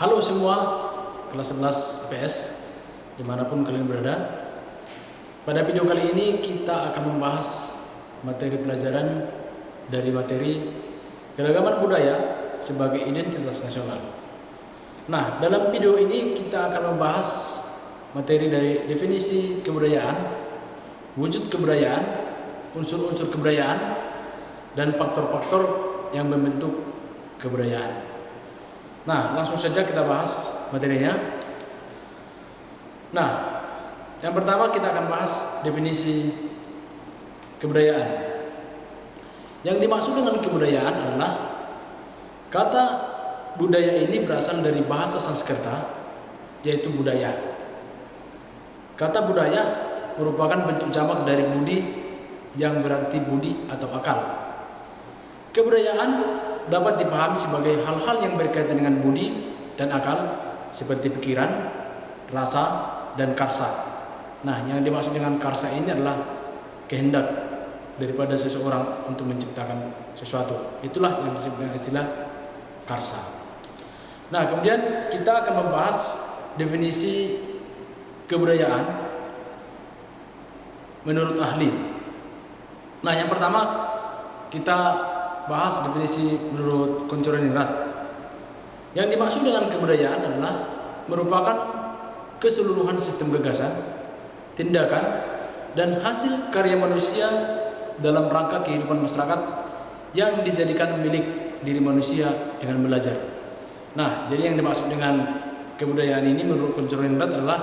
Halo semua, kelas 11 IPS, dimanapun kalian berada. Pada video kali ini kita akan membahas materi pelajaran dari materi keragaman budaya sebagai identitas nasional. Nah, dalam video ini kita akan membahas materi dari definisi kebudayaan, wujud kebudayaan, unsur-unsur kebudayaan, dan faktor-faktor yang membentuk kebudayaan. Nah, langsung saja kita bahas materinya. Nah, yang pertama kita akan bahas definisi kebudayaan. Yang dimaksud dengan kebudayaan adalah kata budaya ini berasal dari bahasa Sanskerta, yaitu budaya. Kata budaya merupakan bentuk jamak dari budi yang berarti budi atau akal. Kebudayaan dapat dipahami sebagai hal-hal yang berkaitan dengan budi dan akal seperti pikiran, rasa, dan karsa. Nah, yang dimaksud dengan karsa ini adalah kehendak daripada seseorang untuk menciptakan sesuatu. Itulah yang disebut dengan istilah karsa. Nah, kemudian kita akan membahas definisi kebudayaan menurut ahli. Nah, yang pertama kita bahas definisi menurut Kunchuruningrat. Yang dimaksud dengan kebudayaan adalah merupakan keseluruhan sistem gagasan, tindakan, dan hasil karya manusia dalam rangka kehidupan masyarakat yang dijadikan milik diri manusia dengan belajar. Nah, jadi yang dimaksud dengan kebudayaan ini menurut Kunchuruningrat adalah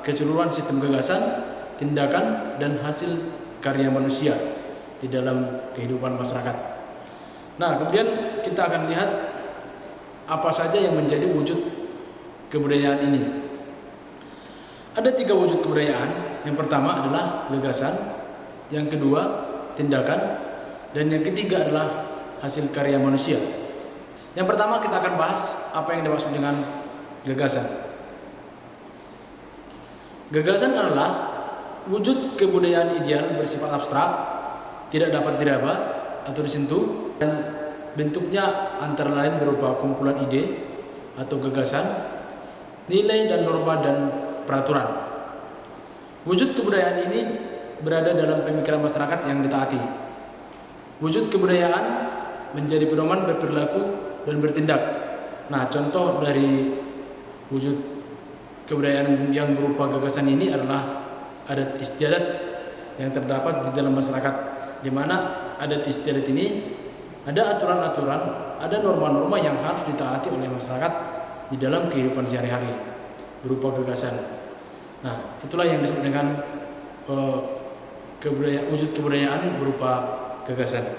keseluruhan sistem gagasan, tindakan, dan hasil karya manusia di dalam kehidupan masyarakat. Nah, kemudian kita akan lihat apa saja yang menjadi wujud kebudayaan ini. Ada 3 wujud kebudayaan. Yang pertama adalah gagasan, yang kedua tindakan, dan yang ketiga adalah hasil karya manusia. Yang pertama kita akan bahas apa yang dimaksud dengan gagasan. Gagasan adalah wujud kebudayaan ideal bersifat abstrak, tidak dapat diraba atau disentuh, dan bentuknya antara lain berupa kumpulan ide atau gagasan, nilai dan norma dan peraturan. Wujud kebudayaan ini berada dalam pemikiran masyarakat yang ditaati. Wujud kebudayaan menjadi pedoman berperilaku dan bertindak. Nah, contoh dari wujud kebudayaan yang berupa gagasan ini adalah adat istiadat yang terdapat di dalam masyarakat, di mana adat istiadat ini ada aturan-aturan, ada norma-norma yang harus ditaati oleh masyarakat di dalam kehidupan sehari-hari berupa gagasan. Nah, itulah yang disebut dengan wujud kebudayaan berupa gagasan.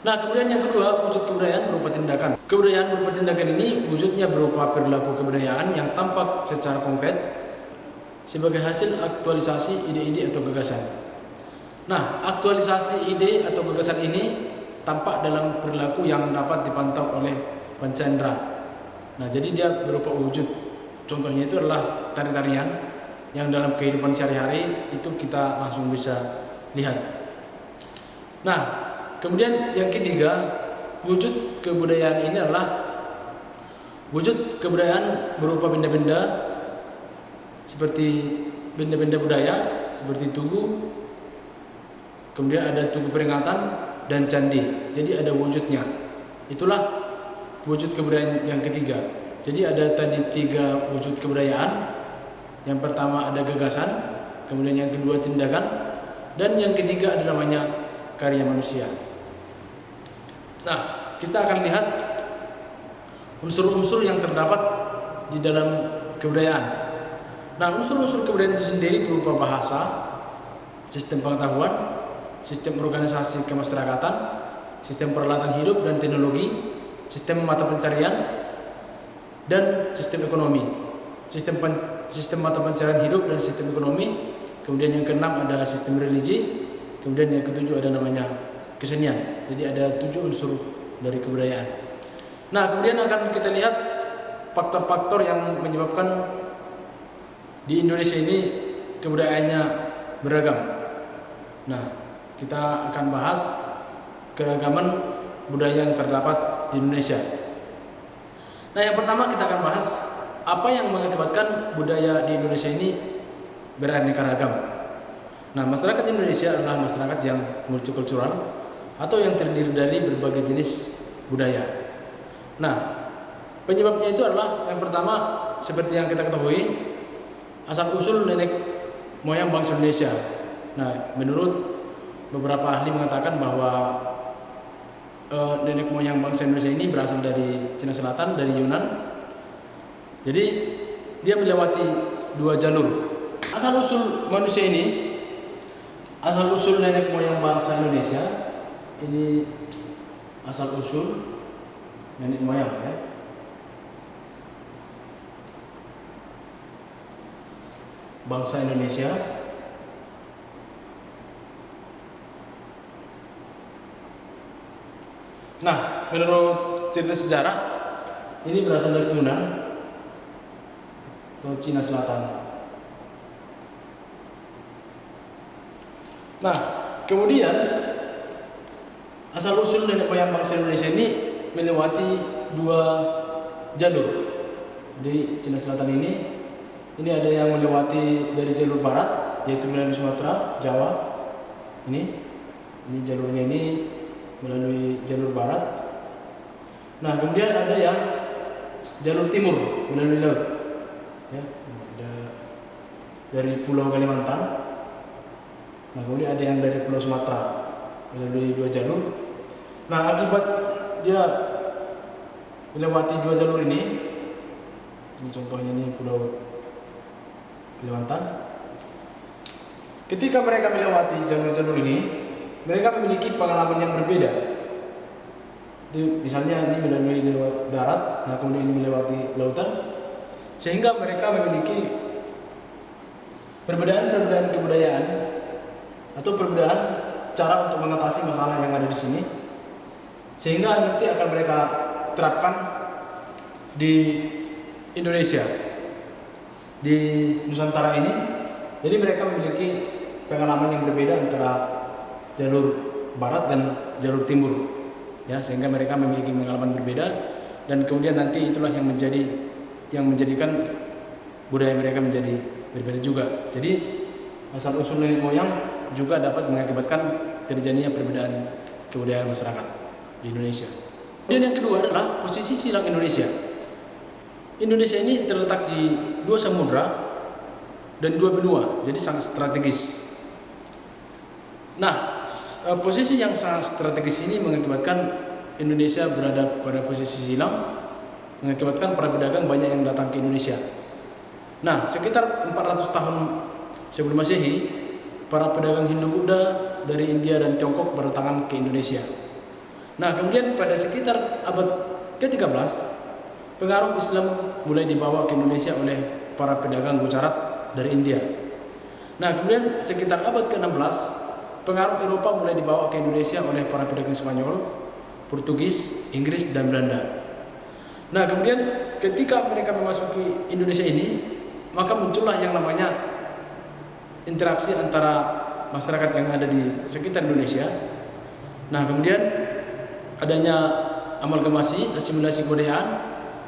Nah, kemudian yang kedua, wujud kebudayaan berupa tindakan. Kebudayaan berupa tindakan ini wujudnya berupa perilaku kebudayaan yang tampak secara konkret sebagai hasil aktualisasi ide-ide atau gagasan. Nah, aktualisasi ide atau gagasan ini tampak dalam perilaku yang dapat dipantau oleh panca indera. Nah, jadi dia berupa wujud. Contohnya itu adalah tari-tarian yang dalam kehidupan sehari-hari itu kita langsung bisa lihat. Nah, kemudian yang ketiga, wujud kebudayaan ini adalah wujud kebudayaan berupa benda-benda seperti benda-benda budaya seperti tugu, kemudian ada tugu peringatan dan candi. Jadi ada wujudnya. Itulah wujud kebudayaan yang ketiga. Jadi ada tadi 3 wujud kebudayaan. Yang pertama ada gagasan, kemudian yang kedua tindakan, dan yang ketiga ada namanya karya manusia. Nah, kita akan lihat unsur-unsur yang terdapat di dalam kebudayaan. Nah, unsur-unsur kebudayaan itu sendiri berupa bahasa, sistem pengetahuan, sistem organisasi kemasyarakatan, sistem peralatan hidup dan teknologi, sistem mata pencarian, dan sistem ekonomi. Sistem mata pencarian hidup dan sistem ekonomi. Kemudian yang keenam ada sistem religi. Kemudian yang ketujuh ada namanya kesenian. Jadi ada 7 unsur dari kebudayaan. Nah, kemudian akan kita lihat faktor-faktor yang menyebabkan di Indonesia ini kebudayaannya beragam. Nah, kita akan bahas keragaman budaya yang terdapat di Indonesia. Nah, yang pertama kita akan bahas apa yang mengakibatkan budaya di Indonesia ini beraneka ragam? Nah, masyarakat Indonesia adalah masyarakat yang multikultural atau yang terdiri dari berbagai jenis budaya. Nah, penyebabnya itu adalah yang pertama seperti yang kita ketahui, asal usul nenek moyang bangsa Indonesia. Nah, menurut beberapa ahli mengatakan bahwa nenek moyang bangsa Indonesia ini berasal dari Cina Selatan, dari Yunan. Jadi dia melewati dua jalur. Asal usul manusia ini, asal usul nenek moyang bangsa Indonesia ini asal usul nenek moyang ya. Bangsa Indonesia. Nah, menurut cerita sejarah ini berasal dari Yunan atau Cina Selatan. Nah, kemudian asal usul nenek moyang bangsa Indonesia ini melewati dua jalur. Di Cina Selatan ini ada yang melewati dari jalur barat, yaitu melalui Sumatera, Jawa. Ini jalurnya ini melalui jalur barat. Nah, kemudian ada yang jalur timur melalui laut. Ya, ada dari Pulau Kalimantan. Nah, kemudian ada yang dari Pulau Sumatera melalui dua jalur. Nah, akibat dia melewati dua jalur ini contohnya ini Pulau Kalimantan. Ketika mereka melewati jalur-jalur ini, mereka memiliki pengalaman yang berbeda. Misalnya ini melalui lewat darat, nah kemudian ini melewati lautan, sehingga mereka memiliki perbedaan-perbedaan kebudayaan atau perbedaan cara untuk mengatasi masalah yang ada di sini, sehingga nanti akan mereka terapkan di Indonesia, di Nusantara ini. Jadi mereka memiliki pengalaman yang berbeda antara jalur barat dan jalur timur, ya, sehingga mereka memiliki pengalaman berbeda, dan kemudian nanti itulah yang menjadikan budaya mereka menjadi berbeda juga. Jadi asal usul nenek moyang juga dapat mengakibatkan terjadinya perbedaan kebudayaan masyarakat di Indonesia. Dan yang kedua adalah posisi silang Indonesia. Indonesia ini terletak di dua samudra dan dua benua, jadi sangat strategis. Nah, posisi yang sangat strategis ini mengakibatkan Indonesia berada pada posisi silang, mengakibatkan para pedagang banyak yang datang ke Indonesia. Nah, sekitar 400 tahun sebelum Masehi, para pedagang Hindu-Buddha dari India dan Tiongkok berdatangan ke Indonesia. Nah, kemudian pada sekitar abad ke-13, pengaruh Islam mulai dibawa ke Indonesia oleh para pedagang Gujarat dari India. Nah, kemudian sekitar abad ke-16, pengaruh Eropa mulai dibawa ke Indonesia oleh para pedagang Spanyol, Portugis, Inggris, dan Belanda. Nah, kemudian ketika mereka memasuki Indonesia ini, maka muncullah yang namanya interaksi antara masyarakat yang ada di sekitar Indonesia. Nah, kemudian adanya amalgamasi, asimilasi kebudayaan,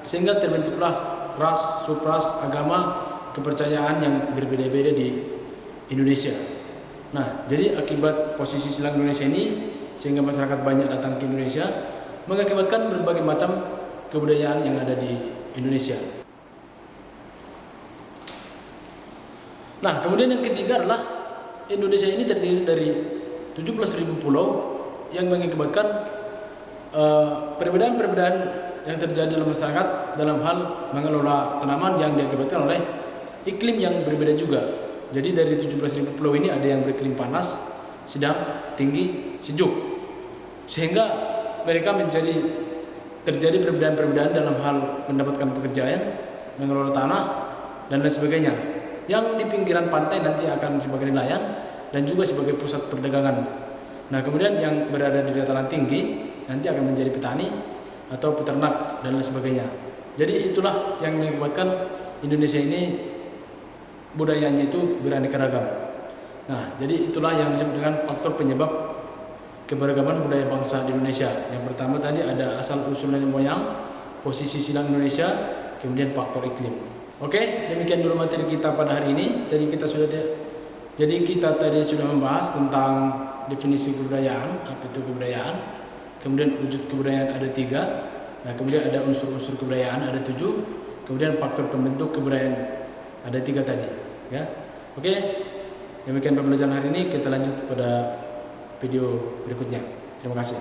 sehingga terbentuklah ras, subras, agama, kepercayaan yang berbeda-beda di Indonesia. Nah, jadi akibat posisi silang Indonesia ini, sehingga masyarakat banyak datang ke Indonesia, mengakibatkan berbagai macam kebudayaan yang ada di Indonesia. Nah, kemudian yang ketiga adalah Indonesia ini terdiri dari 17.000 pulau yang mengakibatkan perbedaan-perbedaan yang terjadi dalam masyarakat dalam hal mengelola tanaman yang diakibatkan oleh iklim yang berbeda juga. Jadi dari 17.000 pulau ini ada yang beriklim panas, sedang, tinggi, sejuk, sehingga mereka terjadi perbedaan-perbedaan dalam hal mendapatkan pekerjaan, mengelola tanah, dan lain sebagainya. Yang di pinggiran pantai nanti akan sebagai nelayan dan juga sebagai pusat perdagangan. Nah, kemudian yang berada di dataran tinggi nanti akan menjadi petani atau peternak dan lain sebagainya. Jadi itulah yang mengakibatkan Indonesia ini budayanya itu beraneka ragam. Nah, jadi itulah yang disebut dengan faktor penyebab keberagaman budaya bangsa di Indonesia. Yang pertama tadi ada asal usul nenek moyang, posisi silang Indonesia, kemudian faktor iklim. Oke, demikian dulu materi kita pada hari ini. Jadi kita tadi sudah membahas tentang definisi kebudayaan, apa itu kebudayaan. Kemudian wujud kebudayaan ada 3. Nah, kemudian ada unsur-unsur kebudayaan ada 7. Kemudian faktor pembentuk kebudayaan ada 3 tadi. Ya, oke. Demikian pembelajaran hari ini. Kita lanjut pada video berikutnya. Terima kasih.